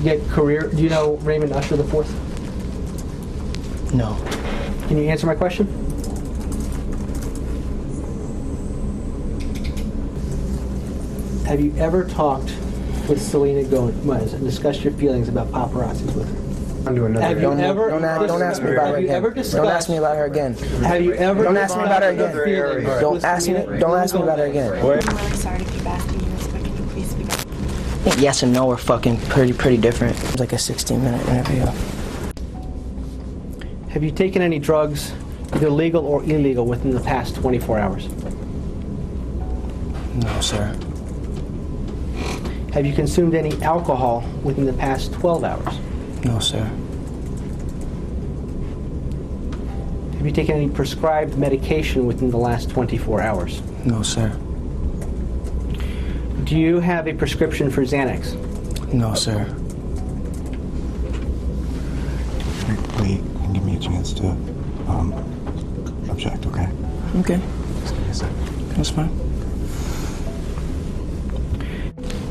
get career. Do you know Raymond Usher the Fourth? No. Can you answer my question? Have you ever talked with Selena Gomez and discussed your feelings about paparazzis with her? Don't ask me about her again. Don't ask me about her again. Have you ever? Don't ask me about her again. Don't ask me about her again. I'm really sorry to keep asking you this, but can you please speak up? I think yes and no are fucking pretty different. It was like a 16-minute interview. Have you taken any drugs, either legal or illegal, within the past 24 hours? No, sir. Have you consumed any alcohol within the past 12 hours? No, sir. Have you taken any prescribed medication within the last 24 hours? No, sir. Do you have a prescription for Xanax? No, sir. Wait, and give me a chance to object, okay? Okay. Just give me a sec. That's fine.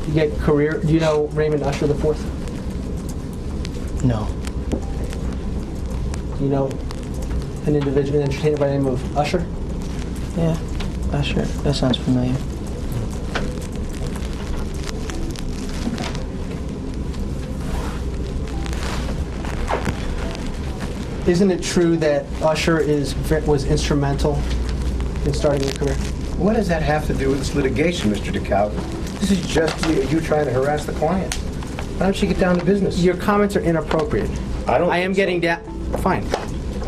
You get career. Do you know Raymond Usher the Fourth? No. Do you know an individual, an entertainer by the name of Usher? Yeah, Usher. That sounds familiar. Isn't it true that Usher was instrumental in starting your career? What does that have to do with this litigation, Mr. DeKalb? This is just you trying to harass the client. Why don't you get down to business? Your comments are inappropriate. I am getting down. Fine,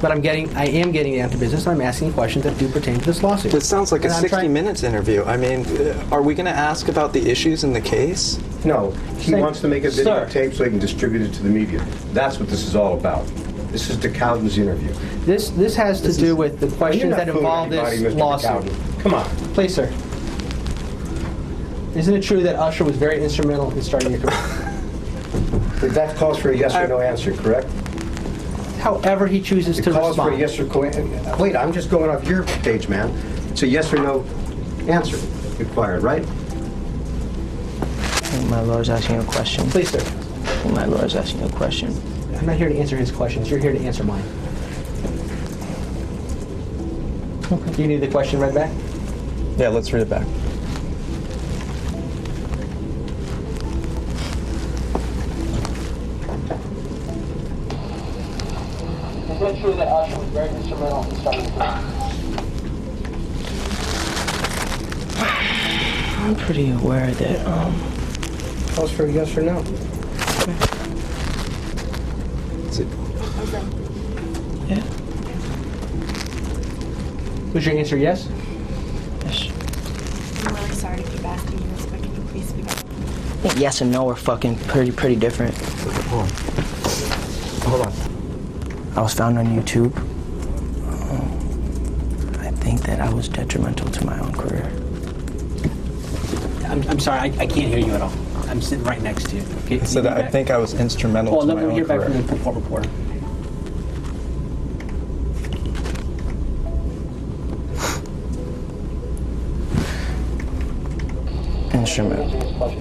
but I am getting down to business. I'm asking questions that do pertain to this lawsuit. This sounds like And a I'm 60 trying- minutes interview. I mean, are we going to ask about the issues in the case? No, he Say- wants to make a Sir. videotape so he can distribute it to the media. That's what this is all about. This is DeKalb's interview. This has to do with the questions You're not that fooling involve anybody, this Mr. lawsuit. DeKalb. Come on. Please, sir. Isn't it true that Usher was very instrumental in starting your career? That calls for a yes or no answer, correct? However he chooses It to calls for a respond. yes or wait, I'm just going off your page, man. It's a yes or no answer required, right? I think my lawyer's asking you a question. Please, sir. I think my lawyer's asking you a question. I'm not here to answer his questions. You're here to answer mine. Okay. Do you need the question read back? Yeah, let's read it back. Is it true that Usher was very instrumental in starting your career? I'm pretty aware that, Calls for a yes or no. Is it, yeah. Was your answer yes? Yes. I'm really sorry to keep asking you this, but can you please speak up? I think yes and no are fucking pretty different. hold on. I was found on YouTube. I think that I was detrimental to my own career. I'm sorry, I can't hear you at all. I'm sitting right next to you. Okay, I said I think I was instrumental Well, to let my me own hear back career. from the court reporter. Instrumental. I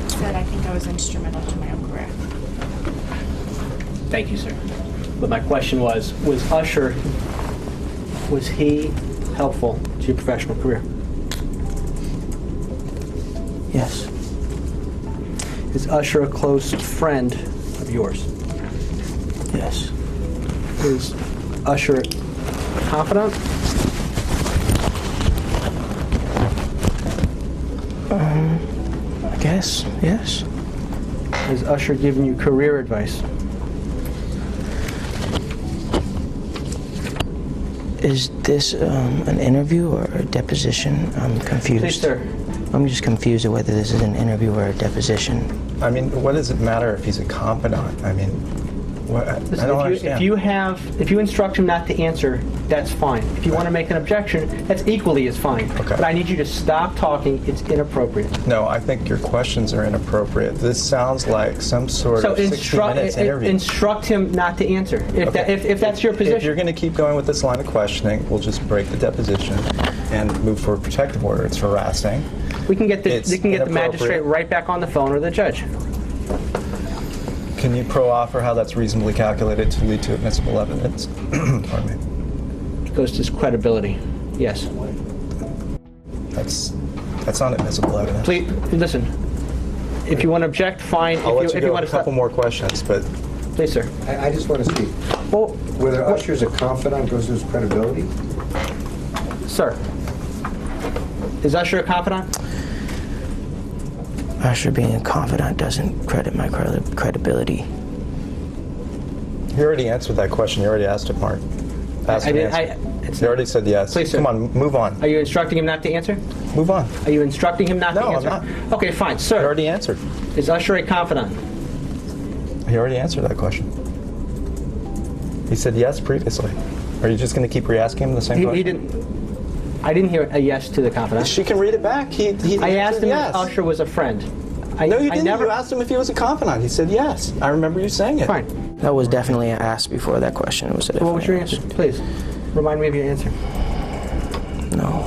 said I think I was instrumental to my own career. Thank you, sir. But my question was Usher, was he helpful to your professional career? Yes. Is Usher a close friend of yours? Yes. Is Usher a confidant? I guess, yes. Has Usher given you career advice? Is this an interview or a deposition? I'm confused. Please, sir. I'm just confused at whether this is an interview or a deposition. I mean, what does it matter if he's a confidant? I mean, what, I Listen, don't understand. if you instruct him not to answer, that's fine. If you want to make an objection, that's equally as fine. Okay. But I need you to stop talking. It's inappropriate. No, I think your questions are inappropriate. This sounds like some sort So of 60 minutes interview. instruct him not to answer. If that's your position. If you're going to keep going with this line of questioning, we'll just break the deposition and move for a protective order. It's harassing. We can get the It's magistrate inappropriate. right back on the phone, or the judge. Can you pro-offer how that's reasonably calculated to lead to admissible evidence? Pardon me. It goes to his credibility. Yes. That's not admissible evidence. Please listen. If you want to object, fine. I'll let you if go you with want a couple more questions, but please, sir. I just want to speak. Well, Whether Usher's a confidant goes to his credibility? sir, is Usher a confidant? Usher being a confidant doesn't credit my credibility. you already answered that question. You already asked it, Mark. Ask I and did. answer. You already said yes. Please, sir. Come on, move on. Are you instructing him not to answer? Move on. Are you instructing him not to No, I'm answer? not. Okay, fine, You sir. already answered. Is Usher a confidant? He already answered that question. He said yes previously. Are you just going to keep re-asking him the same He question? didn't. I didn't hear a yes to the confidant. She can read it back. He I asked answered him yes. if Usher was a friend. No, you I didn't. never. You asked him if he was a confidant. He said yes. I remember you saying it. Fine. That was definitely asked before that question. It was a What was your definite answer? Please remind me of your answer. No.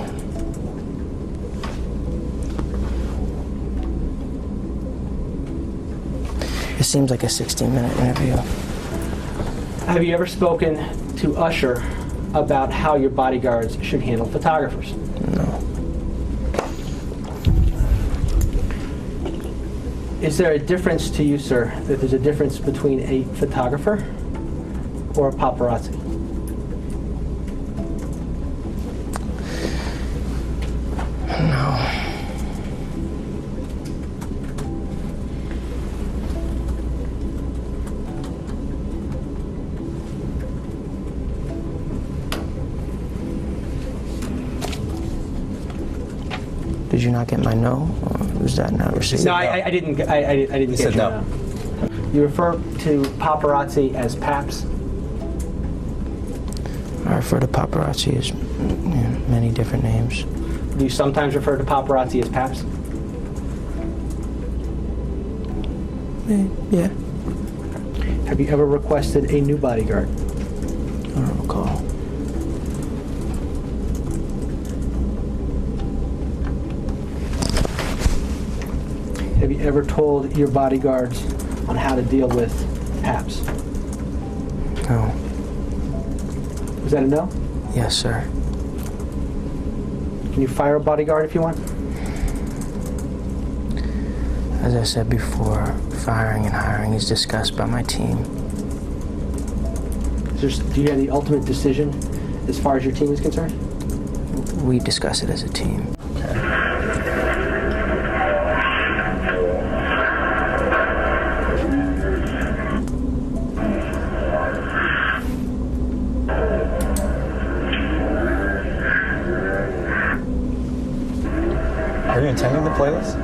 It seems like a 16-minute interview. Have you ever spoken to Usher about how your bodyguards should handle photographers? No. Is there a difference to you, sir, that there's a difference between a photographer or a paparazzi? No. Did you not get my no, or was that not received? No, I didn't. I didn't He get said you. no. You refer to paparazzi as paps. I refer to paparazzi as many different names. Do you sometimes refer to paparazzi as paps? Yeah, Have you ever requested a new bodyguard? I don't recall. Have you ever told your bodyguards on how to deal with paps? No. Was that a no? Yes, sir. Can you fire a bodyguard if you want? As I said before, firing and hiring is discussed by my team. Do you have the ultimate decision as far as your team is concerned? We discuss it as a team. Are you intending to play this?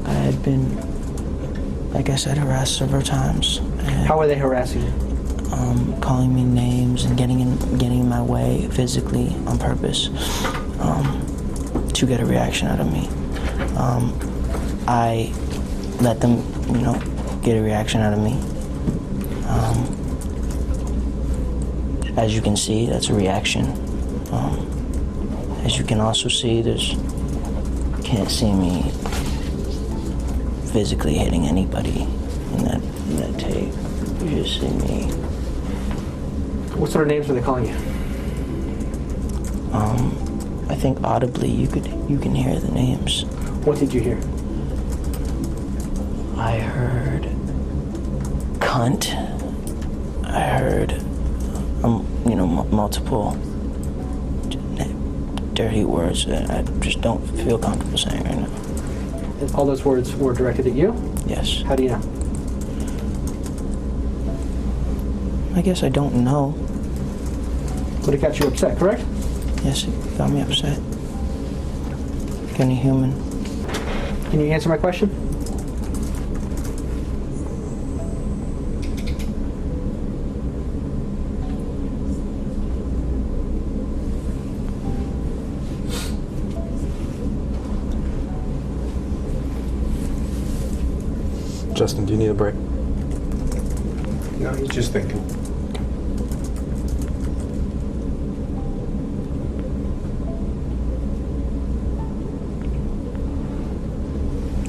I had been, like I said, harassed several times. And, How are they harassing you? calling me names and getting in my way physically on purpose to get a reaction out of me. I let them, get a reaction out of me. As you can see, that's a reaction. As you can also see, can't see me physically hitting anybody in that tape. You just see me. What sort of names are they calling you? I think audibly you can hear the names. What did you hear? I heard cunt. I heard multiple dirty words that I just don't feel comfortable saying right now. And all those words were directed at you? Yes. How do you know? I guess I don't know. But it got you upset, correct? Yes, it got me upset. Like any human. Can you answer my question? Justin, do you need a break? No, he's just thinking.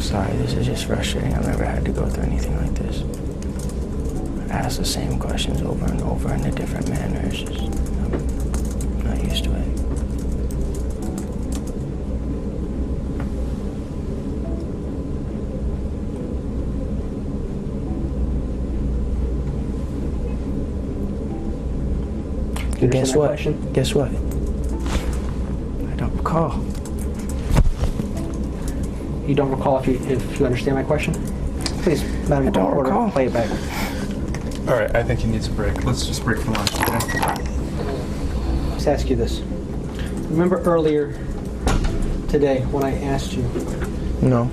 Sorry, this is just frustrating. I've never had to go through anything like this. Ask the same questions over and over in a different manner. It's just, I'm not used to it. You Guess understand my what? question? Guess what? I don't recall. You don't recall if you understand my question? Please, Madam I don't Recorder, recall. play it back. All right, I think he needs a break. Let's just break for lunch. Okay? Let's ask you this. Remember earlier today when I asked you, No.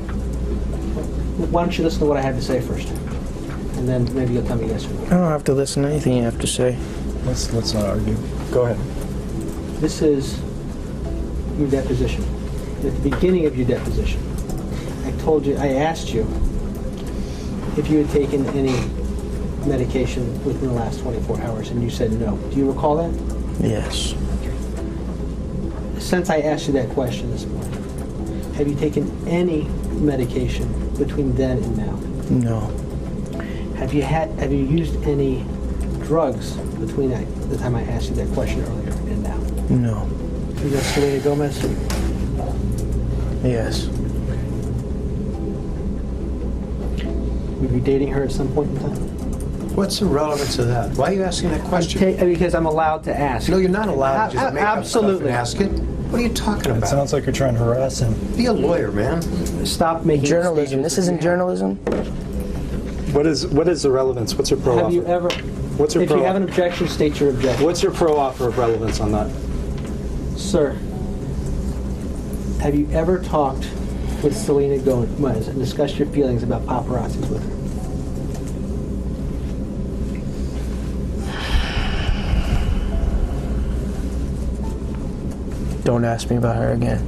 why don't you listen to what I had to say first? And then maybe you'll tell me yes or no. I don't have to listen to anything you have to say. Let's not argue. Go ahead. This is your deposition. At the beginning of your deposition, I asked you if you had taken any medication within the last 24 hours, and you said no. Do you recall that? Yes. Since I asked you that question this morning, have you taken any medication between then and now? No. Have you used any drugs between the time I asked you that question earlier and now? No. You know Selena Gomez? Yes. Were you dating her at some point in time? What's the relevance of that? Why are you asking that question? Because I'm allowed to ask. No, you're not allowed to just make up stuff and Absolutely. ask it. What are you talking It about? sounds like you're trying to harass him. Be a lawyer, man. Stop making Journalism. statements This that isn't you have. journalism. What is the relevance? What's your pro Have offer? you ever? What's your If pro? you have an objection, state your objection. What's your pro offer of relevance on that? Sir, have you ever talked with Selena Gomez and discussed your feelings about paparazzis with her? Don't ask me about her again.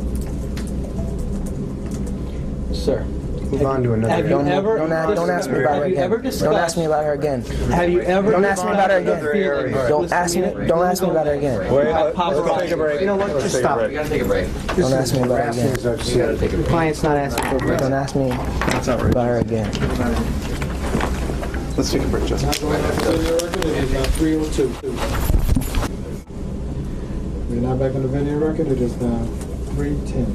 Sir, Move on to another. have you Don't, ever? don't ask me about her Have you again. ever Don't ask discussed? me about her again. Have you ever? Don't ask me about her again. discussed your feelings Don't with ask me. Selena Don't ask me about her Gomez? again. Wait, About let's paparazzi. take a break. You know what? Let's Just take a stop. break. You gotta take a break. Don't ask me about her again. You gotta take a break. Client's not asking for a break. Don't ask me That's outrageous. about her again. Let's take a break, Justin. 302. We're now back on the video record. It is now 3:10.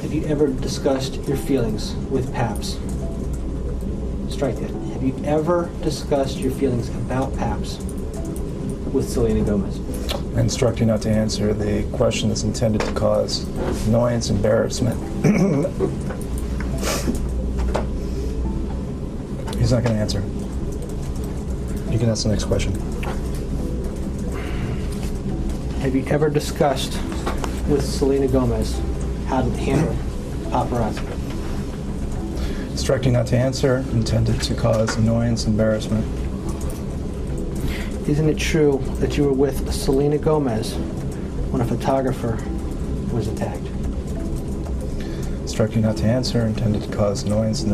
Have you ever discussed your feelings with PAPS? Strike that. Have you ever discussed your feelings about PAPS with Selena Gomez? I instruct you not to answer the question that's intended to cause annoyance, embarrassment. He's not going to answer. You can ask the next question. Have you ever discussed with Selena Gomez how to handle paparazzi? Instruct you not to answer, intended to cause annoyance, embarrassment. Isn't it true that you were with Selena Gomez when a photographer was attacked? Instruct you not to answer, intended to cause annoyance and